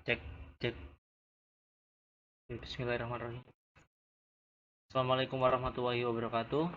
Cek cek. Bismillahirrahmanirrahim. Assalamualaikum warahmatullahi wabarakatuh.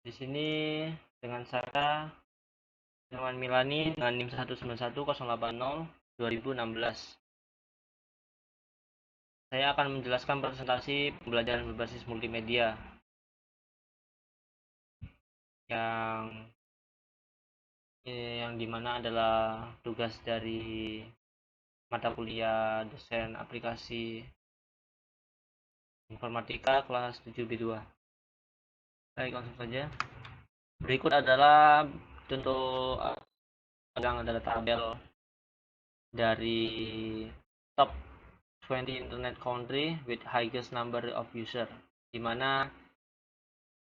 Di sini dengan saya dengan Milani dengan NIM 19108002016. Saya akan menjelaskan presentasi pembelajaran berbasis multimedia yang dimana adalah tugas dari mata kuliah dosen aplikasi informatika kelas 7B2. Baik, langsung saja. Berikut adalah contoh yang adalah tabel dari top 20 internet country with highest number of user, di mana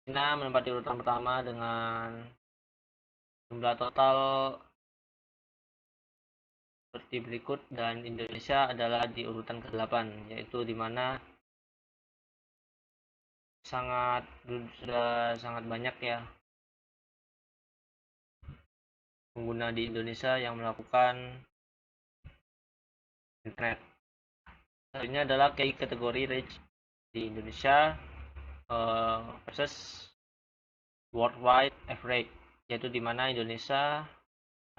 China menempati urutan pertama dengan jumlah total seperti berikut, dan Indonesia adalah di urutan ke-8, yaitu di mana sudah sangat banyak ya pengguna di Indonesia yang melakukan internet. Selanjutnya adalah kategori reach di Indonesia versus worldwide average, yaitu di mana Indonesia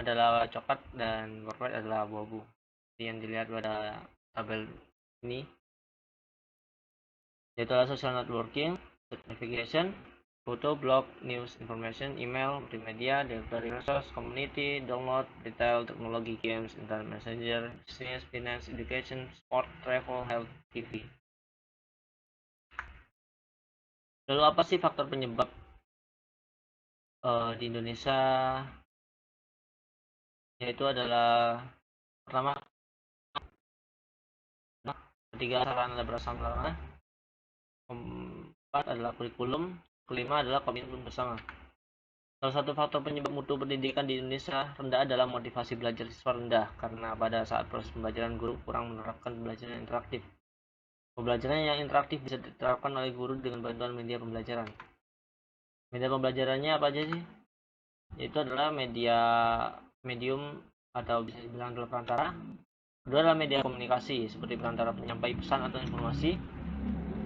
adalah coklat dan worldwide adalah abu-abu. Yang dilihat pada tabel ini yaitu social networking, navigation, foto, blog, news, information, email, multimedia, directory resource, community, download, retail, teknologi, games, internet messenger, business, finance, education, sport, travel, health, TV. Lalu apa sih faktor penyebab di Indonesia? Yaitu adalah pertama, ketiga sarana berasal sarana, keempat adalah kurikulum, kelima adalah komitmen bersama. Salah satu faktor penyebab mutu pendidikan di Indonesia rendah adalah motivasi belajar siswa rendah, karena pada saat proses pembelajaran guru kurang menerapkan pembelajaran interaktif. Pembelajaran yang interaktif bisa diterapkan oleh guru dengan bantuan media pembelajaran. Media pembelajarannya apa aja sih? Itu adalah medium atau bisa dibilang adalah perantara. Kedua adalah media komunikasi, seperti perantara penyampai pesan atau informasi.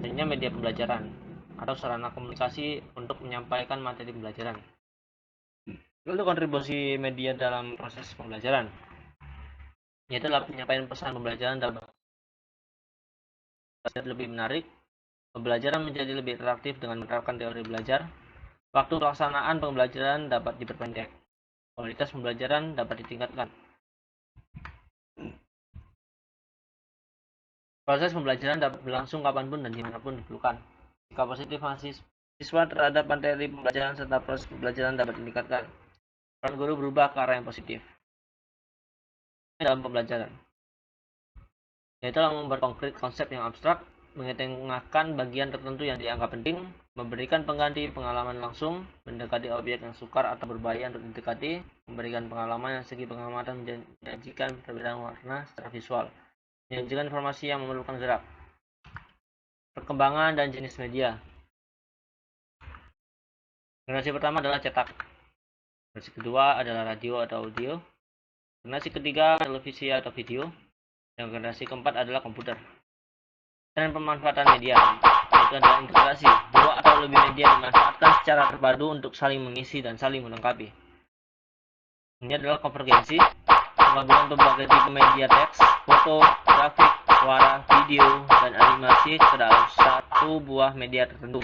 Selanjutnya media pembelajaran atau sarana komunikasi untuk menyampaikan materi pembelajaran. Lalu kontribusi media dalam proses pembelajaran, yaitu adalah penyampaian pesan pembelajaran dapat lebih menarik, pembelajaran menjadi lebih interaktif dengan menerapkan teori belajar, waktu pelaksanaan pembelajaran dapat diperpendek, kualitas pembelajaran dapat ditingkatkan. Proses pembelajaran dapat berlangsung kapanpun dan dimanapun diperlukan. Jika positif siswa terhadap materi pembelajaran serta proses pembelajaran dapat meningkatkan. Peran guru berubah ke arah yang positif dalam pembelajaran, yaitu membuat konkret konsep yang abstrak, mengetengahkan bagian tertentu yang dianggap penting, memberikan pengganti pengalaman langsung, mendekati objek yang sukar atau berbahaya untuk didekati, memberikan pengalaman yang segi pengamatan menyajikan perbedaan warna secara visual, menyajikan informasi yang memerlukan gerak. Perkembangan dan jenis media. Generasi pertama adalah cetak. Generasi kedua adalah radio atau audio. Generasi ketiga televisi atau video. Yang generasi keempat adalah komputer. Dan pemanfaatan media, yaitu adalah integrasi. Dua atau lebih media dimanfaatkan secara terpadu untuk saling mengisi dan saling melengkapi. Ini adalah konvergensi, penggabungan berbagai tipe media teks, foto, grafik, suara, video, dan animasi ke dalam satu buah media tertentu.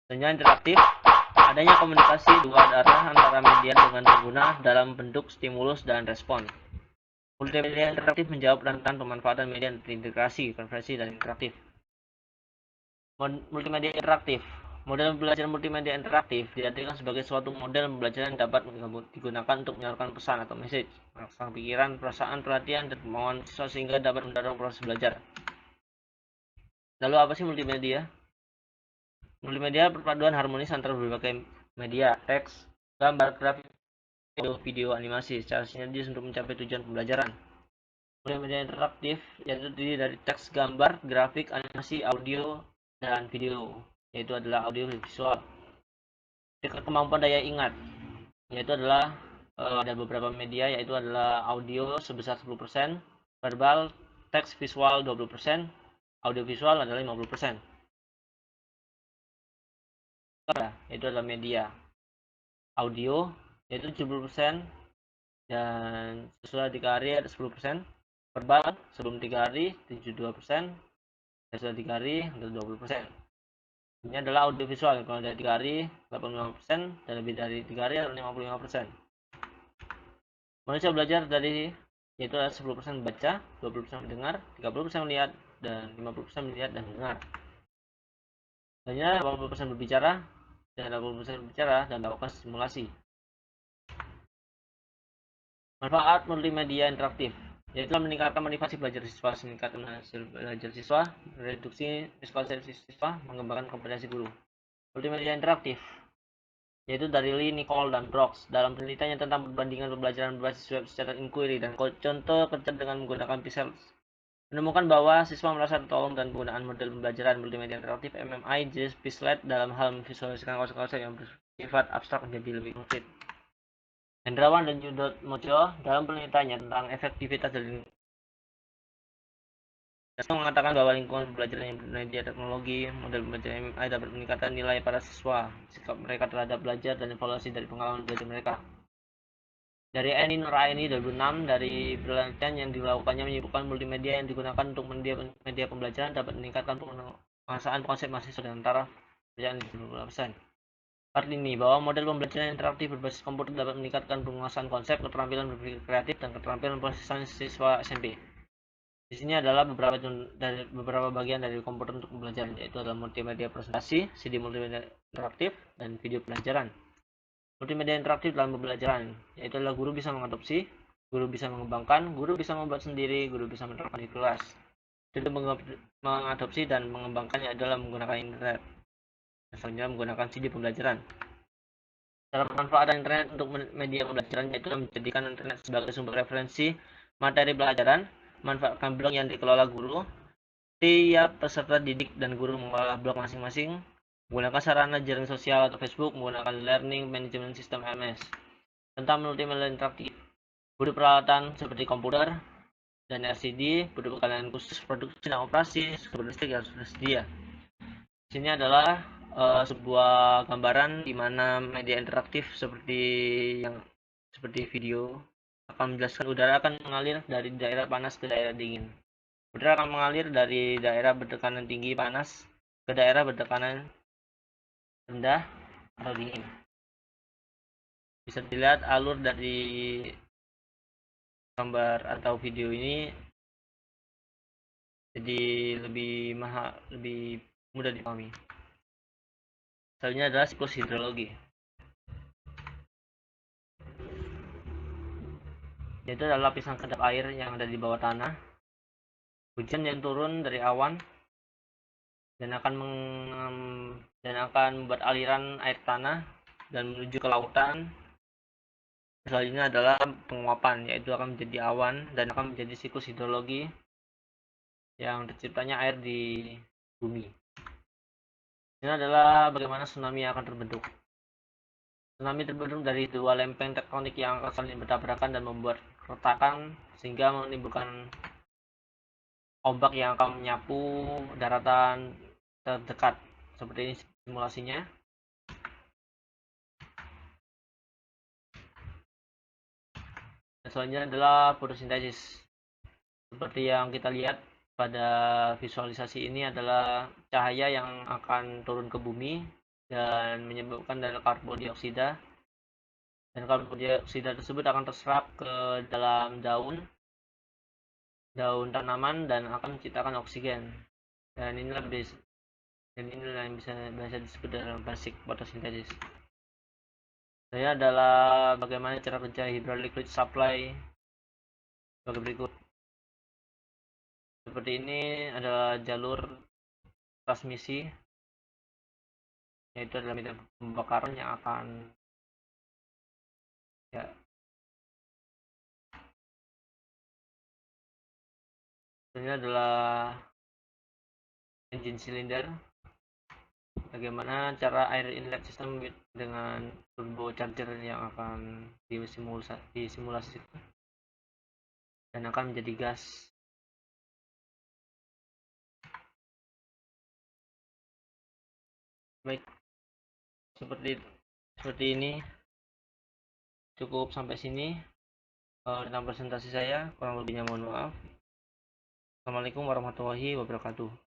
Selanjutnya interaktif, adanya komunikasi dua arah antara media dengan pengguna dalam bentuk stimulus dan respon. Multimedia interaktif menjawab tantangan pemanfaatan media terintegrasi, konversi, dan interaktif. Multimedia interaktif. Model pembelajaran multimedia interaktif diartikan sebagai suatu model pembelajaran yang dapat digunakan untuk menyalurkan pesan atau message, merangsang pikiran, perasaan, perhatian, dan kemauan siswa sehingga dapat mendorong proses belajar. Lalu apa sih multimedia? Multimedia perpaduan harmonis antara berbagai media, teks, gambar, grafik, video, animasi secara sinergis untuk mencapai tujuan pembelajaran. Multimedia interaktif yaitu terdiri dari teks, gambar, grafik, animasi, audio, dan video, yaitu adalah audio visual. Kemampuan daya ingat, yaitu adalah ada beberapa media, yaitu adalah audio sebesar 10%, verbal, teks visual 20%, audio visual adalah 50%. Itu adalah media audio, yaitu 70%, dan sesudah 3 hari ada 10%, verbal sebelum 3 hari 72%, dan setelah 3 hari ada 20%. Ini adalah audio visual, kalau dari 3 hari 85%, dan lebih dari 3 hari adalah 55%. Manusia belajar dari, yaitu adalah 10% baca, 20% mendengar, 30% melihat, dan 50% melihat dan mendengar. Hanya 80% berbicara, dan 80% berbicara dan melakukan simulasi. Manfaat multimedia interaktif, yaitu meningkatkan motivasi belajar siswa, meningkatkan hasil belajar siswa, mereduksi miskonsentrasi siswa, mengembangkan kompetensi guru. Multimedia interaktif, yaitu dari Lee, Nicole, dan Brooks dalam penelitiannya tentang perbandingan pembelajaran berbasis web secara inquiry dan contoh kerja dengan menggunakan pixels, menemukan bahwa siswa merasa tertolong dan penggunaan model pembelajaran multimedia interaktif MMI jenis Quizlet dalam hal memvisualisasikan konsep-konsep yang bersifat abstrak menjadi lebih konkret. Hendrawan dan Yudot Mojo dalam penelitiannya tentang efektivitas dari mengatakan bahwa lingkungan pembelajaran yang bermedia teknologi, model pembelajaran MMI dapat meningkatkan nilai para siswa, sikap mereka terhadap belajar, dan evaluasi dari pengalaman belajar mereka. Dari Eni Nuraini 2006, dari penelitian yang dilakukannya menyebutkan multimedia yang digunakan untuk media pembelajaran dapat meningkatkan penguasaan konsep mahasiswa dan antara pembelajaran di 20%. Ini bahwa model pembelajaran interaktif berbasis komputer dapat meningkatkan penguasaan konsep, keterampilan berpikir kreatif, dan keterampilan prosesasi siswa SMP. Di sini adalah beberapa bagian dari komputer untuk pembelajaran, yaitu adalah multimedia presentasi, CD multimedia interaktif, dan video pelajaran. Multimedia interaktif dalam pembelajaran, yaitu adalah guru bisa mengadopsi, guru bisa mengembangkan, guru bisa membuat sendiri, guru bisa menerapkan di kelas. Jadi mengadopsi dan mengembangkannya adalah menggunakan internet. Misalnya menggunakan CD pembelajaran. Cara pemanfaatan internet untuk media pembelajaran, yaitu menjadikan internet sebagai sumber referensi materi pelajaran, manfaatkan blog yang dikelola guru. Tiap peserta didik dan guru mengelola blog masing-masing, menggunakan sarana jaring sosial atau Facebook, menggunakan Learning Management System (LMS). Tentang multimedia interaktif, butuh peralatan seperti komputer dan LCD, butuh peralatan khusus produksi dan operasi, sumber listrik yang harus tersedia. Sini adalah sebuah gambaran di mana media interaktif seperti video akan menjelaskan udara akan mengalir dari daerah panas ke daerah dingin. Udara akan mengalir dari daerah bertekanan tinggi panas ke daerah bertekanan rendah atau dingin. Bisa dilihat alur dari gambar atau video ini jadi lebih mudah dipahami. Selanjutnya adalah siklus hidrologi, yaitu adalah lapisan kedap air yang ada di bawah tanah, hujan yang turun dari awan dan akan membuat aliran air tanah dan menuju ke lautan. Selanjutnya adalah penguapan, yaitu akan menjadi awan dan akan menjadi siklus hidrologi yang terciptanya air di bumi. Ini adalah bagaimana tsunami akan terbentuk. Tsunami terbentuk dari dua lempeng tektonik yang akan saling bertabrakan dan membuat retakan sehingga menimbulkan ombak yang akan menyapu daratan terdekat. Seperti ini simulasinya. Dan selanjutnya adalah fotosintesis. Seperti yang kita lihat pada visualisasi ini adalah cahaya yang akan turun ke bumi dan menyebabkan karbon dioksida, dan karbon dioksida tersebut akan terserap ke dalam daun tanaman dan akan menciptakan oksigen, dan inilah yang bisa disebut dalam basic fotosintesis. Saya adalah bagaimana cara kerja hydraulic fluid supply sebagai berikut. Seperti ini adalah jalur transmisi, yaitu adalah media pembakaran yang akan ini adalah engine cylinder bagaimana cara air inlet system dengan turbo charger yang akan disimulasi dan akan menjadi gas. Baik, seperti ini, cukup sampai sini tentang presentasi saya, kurang lebihnya mohon maaf. Assalamualaikum warahmatullahi wabarakatuh.